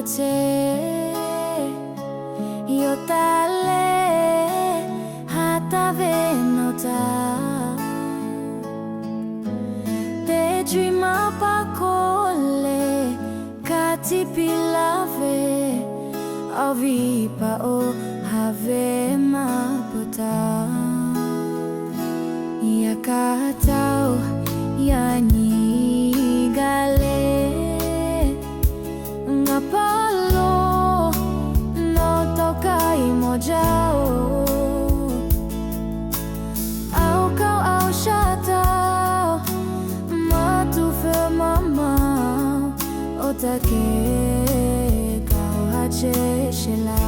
เจโยตาเลหาตาเวนอตาเตจิมาปาโคเลคาติปิลาเวอวิปาโอฮาเวมาปตายากาเจ้ายานีกาเลงาปาโลโนโตกายโมจาโอเอาเขาเอาชาตามาตูเฟมามาโอตาเกเขาฮาเจเชลา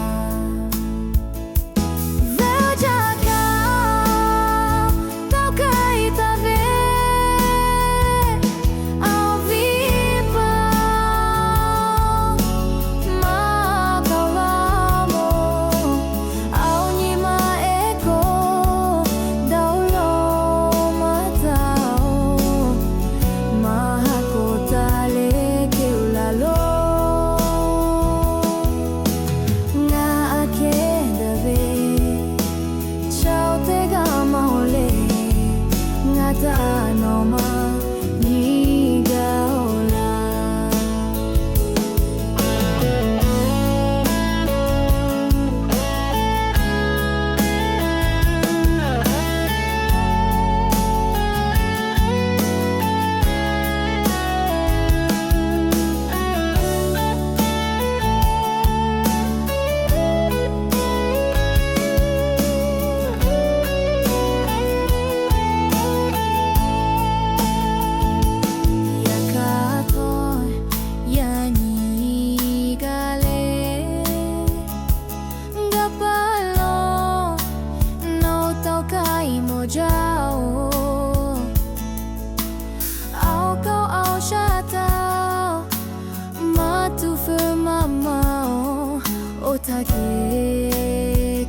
โอตาเก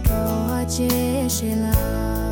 เขาฮาเจเชลา